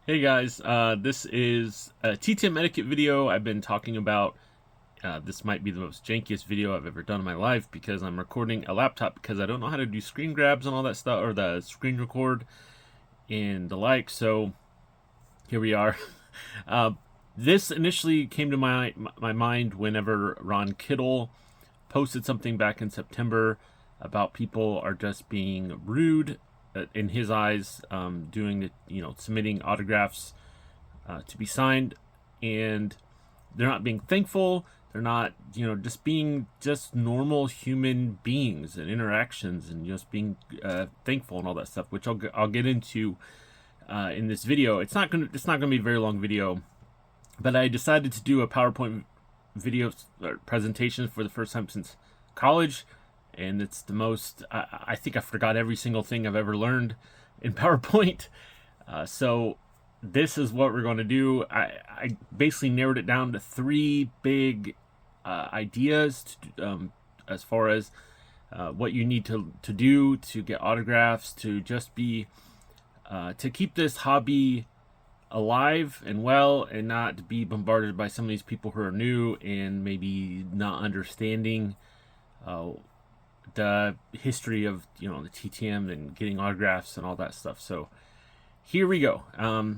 Hey guys, this is a TTM etiquette video. I've been talking about this might be the most jankiest video I've ever done in my life because I'm recording a laptop because I don't know how to do screen grabs and all that stuff, or the screen record and the like. So here we are. uh, this initially came to my mind whenever Ron Kittle posted something back in September about people are just being rude in his eyes, doing the, submitting autographs to be signed, and they're not being thankful. They're not, just being just normal human beings and interactions, and just being thankful and all that stuff, which I'll get into in this video. It's not gonna be a very long video, but I decided to do a PowerPoint video presentation for the first time since college, and it's the most. I think I forgot every single thing I've ever learned in PowerPoint. So this is what we're going to do. I basically narrowed it down to three big ideas as far as what you need to do to get autographs, to just be to keep this hobby alive and well, and not be bombarded by some of these people who are new and maybe not understanding the history of the TTM and getting autographs and all that stuff. So here we go.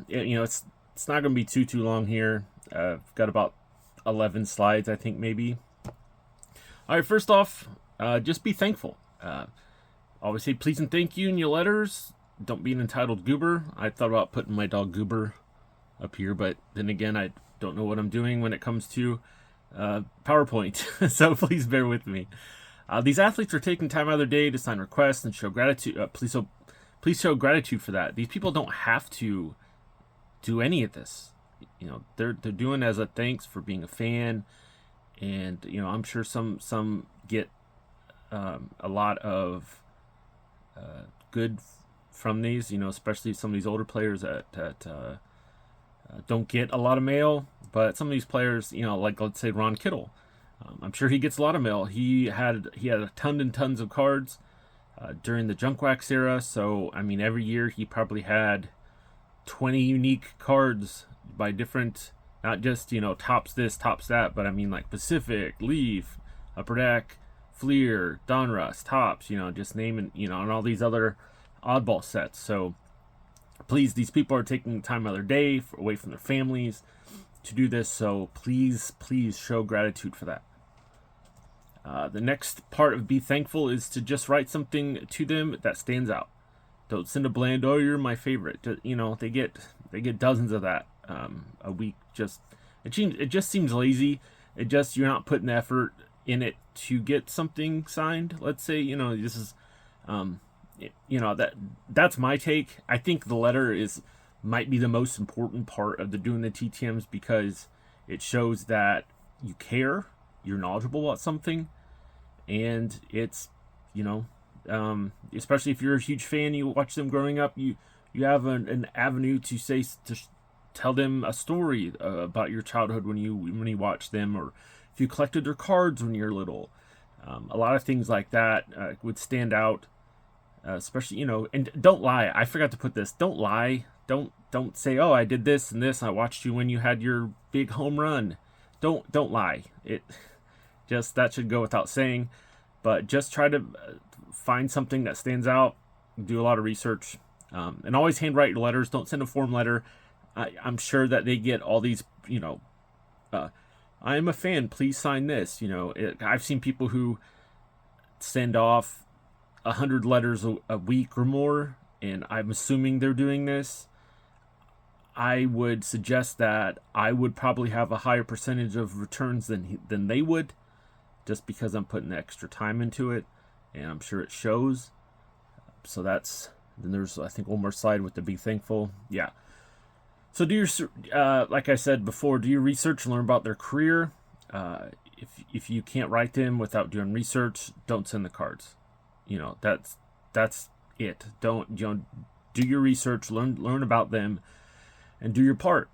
It's not going to be too long here. I've got about 11 slides, I think, maybe. All right, first off, just be thankful. Always say please and thank you in your letters. Don't be an entitled goober. I thought about putting my dog Goober up here, but then again, I don't know what I'm doing when it comes to PowerPoint, so please bear with me. These athletes are taking time out of their day to sign requests and show gratitude. Please show gratitude for that. These people don't have to do any of this. They're doing as a thanks for being a fan, and I'm sure some get a lot of good from these. Especially some of these older players that don't get a lot of mail. But some of these players, like let's say Ron Kittle, I'm sure he gets a lot of mail. He had a ton and tons of cards during the junk wax era. So I mean, every year he probably had 20 unique cards by different, not just tops this, tops that, but I mean like Pacific, Leaf, Upper Deck, Fleer, Donruss, tops. Just naming, and all these other oddball sets. So please, these people are taking time out of their day away from their families to do this. So please show gratitude for that. The next part of be thankful is to just write something to them that stands out. Don't send a bland, "Oh, you're my favorite." They get dozens of that a week. It just seems lazy. You're not putting the effort in it to get something signed. Let's say this is that's my take. I think the letter might be the most important part of doing the TTMs, because it shows that you care, you're knowledgeable about something, and it's especially if you're a huge fan, you watch them growing up, you have an avenue to tell them a story about your childhood when you watch them, or if you collected their cards when you're little. A lot of things like that would stand out. Especially, and don't lie. I forgot to put this. Don't lie. Don't say, "Oh, I did this and this. I watched you when you had your big home run." Don't lie. That should go without saying. But just try to find something that stands out. Do a lot of research, and always handwrite your letters. Don't send a form letter. I'm sure that they get all these. I am a fan. Please sign this. I've seen people who send off 100 letters a week or more, and I'm assuming they're doing this. I would suggest that I would probably have a higher percentage of returns than they would, just because I'm putting the extra time into it, and I'm sure it shows. So then there's, I think, one more slide with the be thankful. Yeah. So do your like I said before, do your research and learn about their career. If you can't write them without doing research, don't send the cards. That's it. Don't do your research, learn about them, and do your part.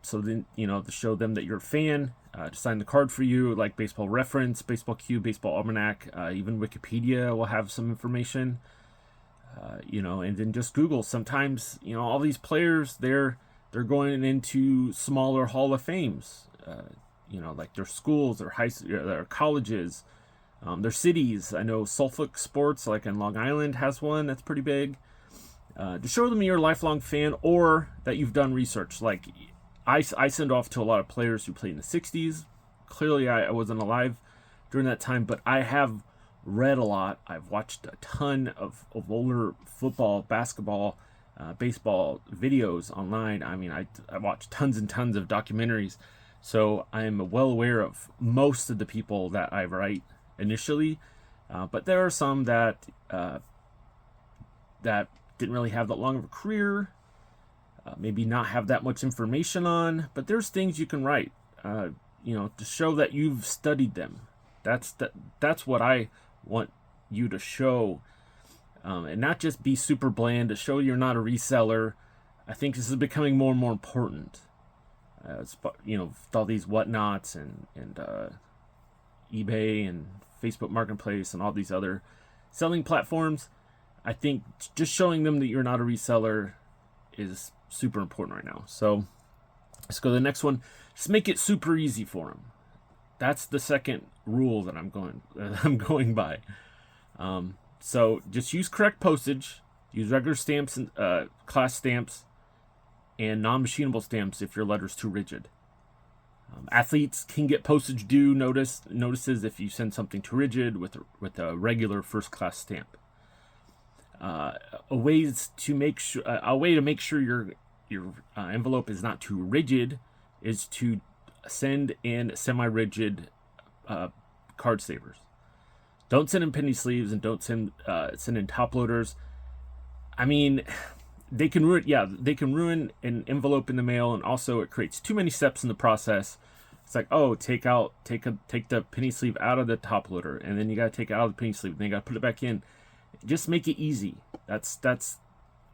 So then to show them that you're a fan, to sign the card for you, like Baseball Reference, Baseball Q, Baseball Almanac, even Wikipedia will have some information. And then just Google. Sometimes all these players, they're they're going into smaller Hall of Fames, like their schools, their colleges, their cities. I know Suffolk Sports, like in Long Island, has one that's pretty big. To show them you're a lifelong fan or that you've done research. Like I send off to a lot of players who played in the 60s. Clearly, I wasn't alive during that time, but I have read a lot. I've watched a ton of older football, basketball, baseball videos online. I mean, I watched tons and tons of documentaries, so I'm well aware of most of the people that I write initially. But there are some that didn't really have that long of a career, maybe not have that much information on. But there's things you can write, to show that you've studied them. That's what I want you to show, and not just be super bland, to show you're not a reseller. I think this is becoming more and more important. With all these whatnots and eBay and Facebook Marketplace and all these other selling platforms. I think just showing them that you're not a reseller is super important right now. So let's go to the next one. Just make it super easy for them. That's the second rule that I'm going by. So just use correct postage, use regular stamps and class stamps, and non-machinable stamps if your letter's too rigid. Athletes can get postage due notices if you send something too rigid with a regular first class stamp. A way to make sure your envelope is not too rigid is to send in semi-rigid card savers. Don't send in penny sleeves and don't send in top loaders. I mean, they can ruin an envelope in the mail, and also it creates too many steps in the process. It's like, oh, take the penny sleeve out of the top loader, and then you gotta take it out of the penny sleeve, and then you gotta put it back in. Just make it easy. That's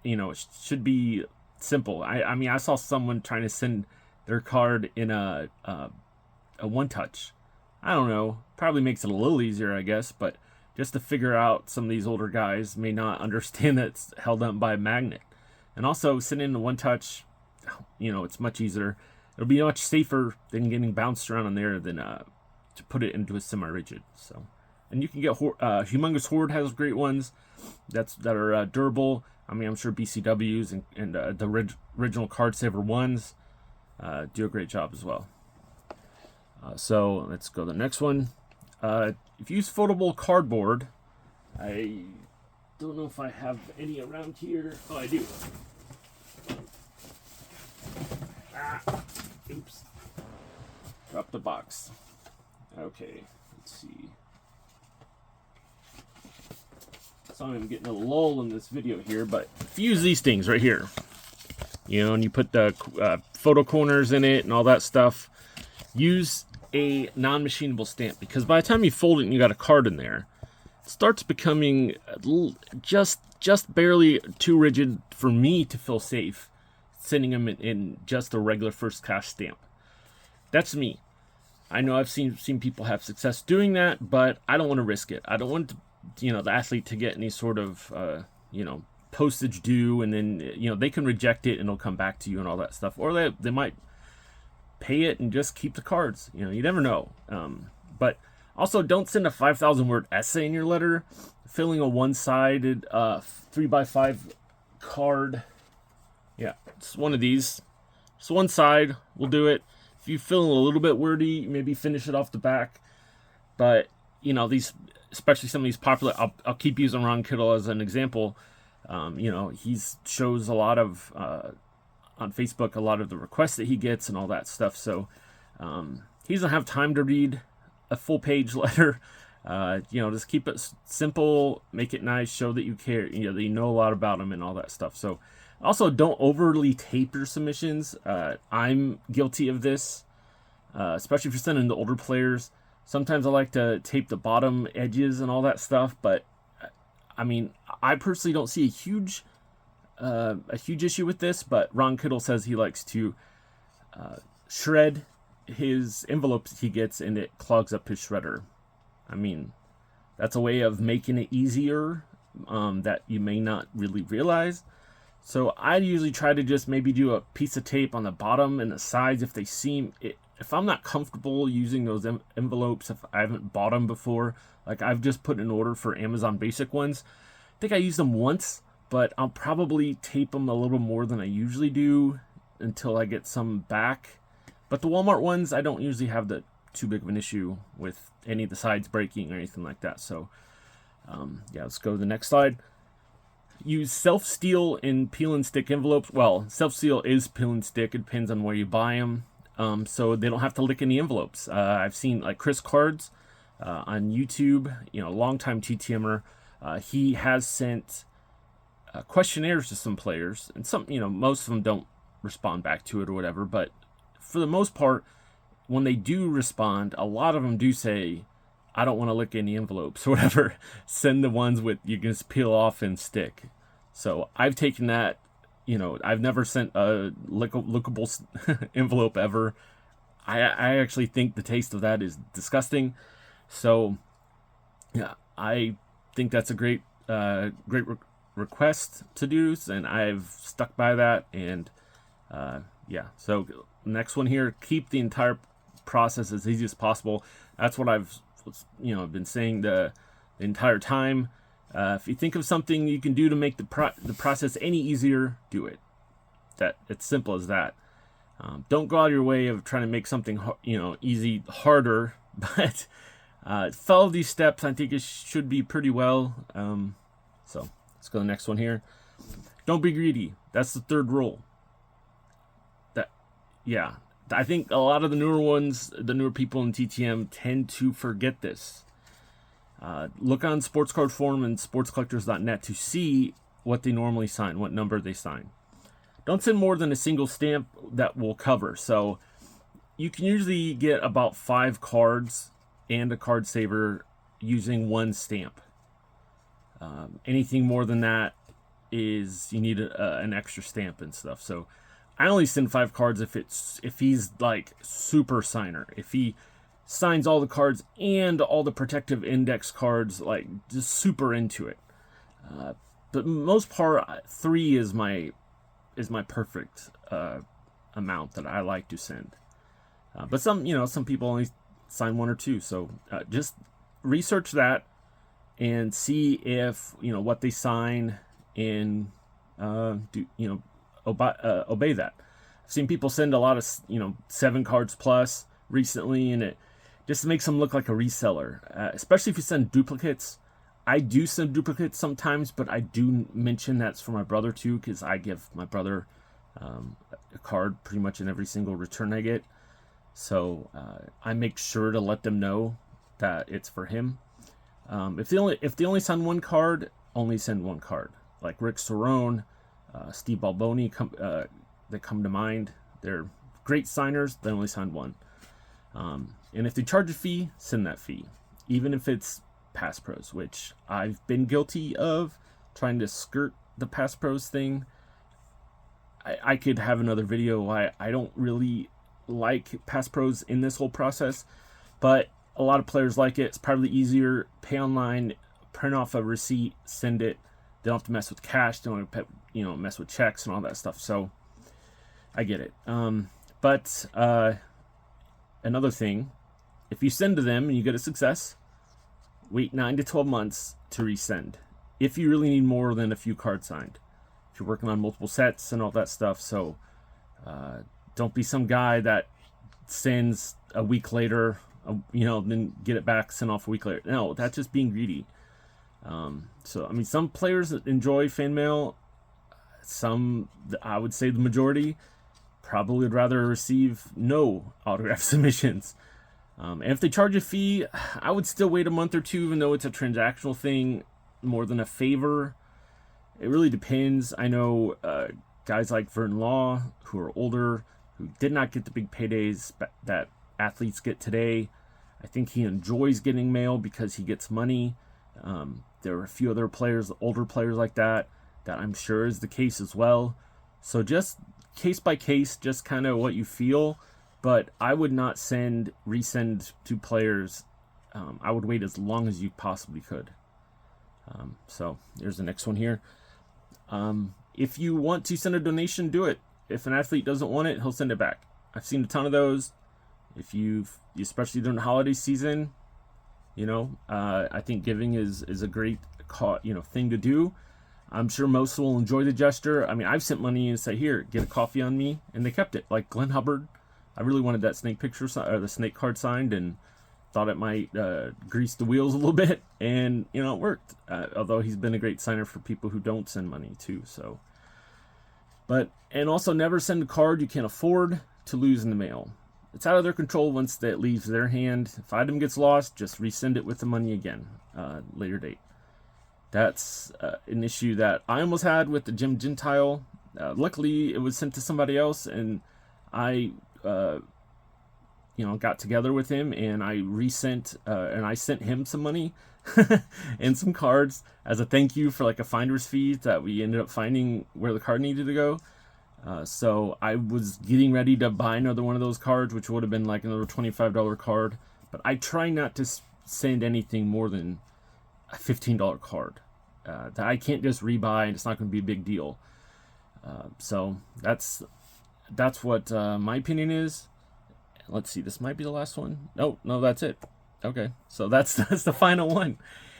it should be simple. I mean, I saw someone trying to send their card in a one touch. I don't know, probably makes it a little easier, I guess, but just to figure out, some of these older guys may not understand that it's held up by a magnet. And also, sending in a one touch, it's much easier. It'll be much safer than getting bounced around on there than to put it into a semi-rigid. So, and you can get Humongous Horde has great ones that are durable. I mean, I'm sure BCWs and the original card saver ones do a great job as well. So let's go to the next one. If you use foldable cardboard, I don't know if I have any around here. Oh, I do. Oops. Dropped the box. Okay, let's see. So I'm getting a lull in this video here, but if you use these things right here, and you put the photo corners in it and all that stuff, use a non-machinable stamp, because by the time you fold it and you got a card in there, it starts becoming just barely too rigid for me to feel safe sending them in just a regular first class stamp. That's me. I know I've seen people have success doing that, but I don't want to risk it. I don't want the athlete to get any sort of postage due, and then they can reject it and it'll come back to you and all that stuff, or they might pay it and just keep the cards. You never know. But also, don't send a 5,000 word essay in your letter. Filling a one-sided 3x5 card. Yeah, it's one of these. Just one side will do it. If you feel a little bit wordy, maybe finish it off the back. But these, especially some of these popular, I'll keep using Ron Kittle as an example. He shows a lot of on Facebook, a lot of the requests that he gets and all that stuff. So he doesn't have time to read a full page letter. Just keep it simple, make it nice, show that you care, that you know a lot about him and all that stuff. So also, don't overly tape your submissions. I'm guilty of this, especially if you're sending to older players. Sometimes I like to tape the bottom edges and all that stuff, but I mean, I personally don't see a huge issue with this. But Ron Kittle says he likes to shred his envelopes he gets, and it clogs up his shredder. I mean, that's a way of making it easier that you may not really realize. So I usually try to just maybe do a piece of tape on the bottom and the sides if they seem if I'm not comfortable using those envelopes, if I haven't bought them before. Like I've just put an order for Amazon Basic ones. I think I used them once, but I'll probably tape them a little more than I usually do until I get some back. But the Walmart ones, I don't usually have too big of an issue with any of the sides breaking or anything like that. So yeah, let's go to the next slide. Use self-seal in peel and stick envelopes. Well, self-seal is peel and stick. It depends on where you buy them. So they don't have to lick any envelopes. I've seen like Chris Cards on YouTube, you know, a longtime TTMer. He has sent questionnaires to some players, and some, you know, most of them don't respond back to it or whatever. But for the most part, when they do respond, a lot of them do say, I don't want to lick any envelopes or whatever. Send the ones with you can just peel off and stick. So I've taken that. You know, I've never sent a lickable envelope ever. I actually think the taste of that is disgusting. So yeah, I think that's a great request to do, and I've stuck by that. And yeah, so next one here, keep the entire process as easy as possible. That's what I've been saying the entire time. If you think of something you can do to make the process any easier, do it. It's simple as that. Don't go out of your way of trying to make something easy harder, but follow these steps. I think it should be pretty well. So let's go to the next one here. Don't be greedy. That's the third rule. I think a lot of the newer people in TTM tend to forget this. Look on Sports Card Forum and sportscollectors.net to see what they normally sign, what number they sign. Don't send more than a single stamp that will cover. So you can usually get about 5 cards and a card saver using one stamp. Anything more than that is you need an extra stamp and stuff. So I only send 5 cards if he's like super signer. If he signs all the cards and all the protective index cards, like just super into it. But most part, 3 is my perfect amount that I like to send. But some people only sign 1 or 2. So just research that and see if what they sign and obey that. I've seen people send a lot of 7 cards plus recently, and it just makes them look like a reseller, especially if you send duplicates. I do send duplicates sometimes, but I do mention that's for my brother too, because I give my brother a card pretty much in every single return I get. So I make sure to let them know that it's for him. If they only send 1 card, only send 1 card. Like Rick Cerrone, Steve Balboni that come to mind. They're great signers. They only sign 1. And if they charge a fee, send that fee, even if it's Pass Pros, which I've been guilty of trying to skirt the Pass Pros thing. I could have another video why I don't really like Pass Pros in this whole process, but a lot of players like it. It's probably easier. Pay online, print off a receipt, send it. They don't have to mess with cash. They don't have to mess with checks and all that stuff. So I get it. But another thing, if you send to them and you get a success, wait 9 to 12 months to resend. If you really need more than a few cards signed. If you're working on multiple sets and all that stuff. So don't be some guy that sends a week later, then get it back, send off a week later. No, that's just being greedy. Some players enjoy fan mail. Some, I would say the majority, probably would rather receive no autograph submissions. And if they charge a fee, I would still wait a month or 2, even though it's a transactional thing more than a favor. It really depends. I know guys like Vernon Law, who are older, who did not get the big paydays that athletes get today. I think he enjoys getting mail because he gets money. There are a few other players, older players like that I'm sure is the case as well. So just case by case, just kind of what you feel. But I would not resend to players. I would wait as long as you possibly could. So here's the next one here. if you want to send a donation, do it. If an athlete doesn't want it, he'll send it back. I've seen a ton of those. If you've, especially during the holiday season, I think giving is a great thing to do. I'm sure most will enjoy the gesture. I mean, I've sent money and say, here, get a coffee on me, and they kept it. Like Glenn Hubbard, I really wanted that snake picture or the snake card signed, and thought it might grease the wheels a little bit, and it worked. Although he's been a great signer for people who don't send money too. So, and also never send a card you can't afford to lose in the mail. It's out of their control once that leaves their hand. If item gets lost, just resend it with the money again, later date. That's an issue that I almost had with the Jim Gentile. Luckily, it was sent to somebody else, and I, got together with him, and I resent, and I sent him some money and some cards as a thank you for like a finder's fee that we ended up finding where the card needed to go. So I was getting ready to buy another one of those cards, which would have been like another $25 card. But I try not to send anything more than a $15 card that I can't just rebuy, and it's not going to be a big deal. So that's what my opinion is. Let's see, this might be the last one. No, that's it. Okay, so that's the final one.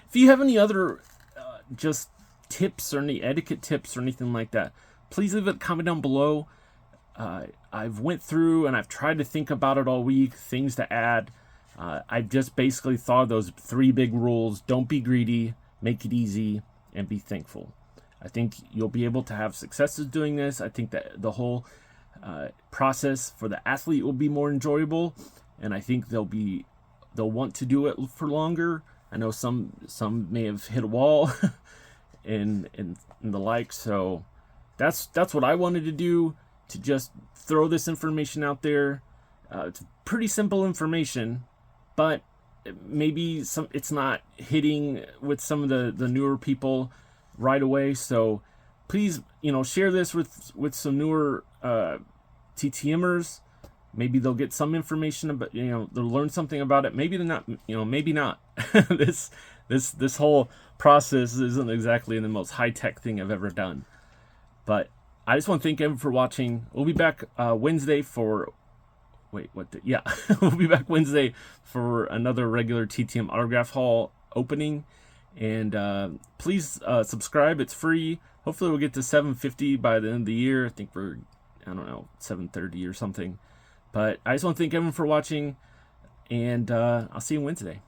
If you have any other just tips or any etiquette tips or anything like that, please leave a comment down below. I've went through and I've tried to think about it all week, things to add. I've just basically thought of those 3 big rules. Don't be greedy, make it easy, and be thankful. I think you'll be able to have successes doing this. I think that the whole process for the athlete will be more enjoyable, and I think they'll want to do it for longer. I know some may have hit a wall and the like, so that's what I wanted to do, to just throw this information out there. It's pretty simple information, but maybe it's not hitting with some of the newer people right away. So please, share this with some newer TTMers. Maybe they'll get some information about, they'll learn something about it. Maybe they're not, maybe not. This whole process isn't exactly the most high-tech thing I've ever done. But I just want to thank everyone for watching. We'll be back Wednesday for... we'll be back Wednesday for another regular TTM autograph haul opening. And please subscribe. It's free. Hopefully we'll get to 750 by the end of the year. I think we're, 730 or something. But I just want to thank everyone for watching. And I'll see you Wednesday.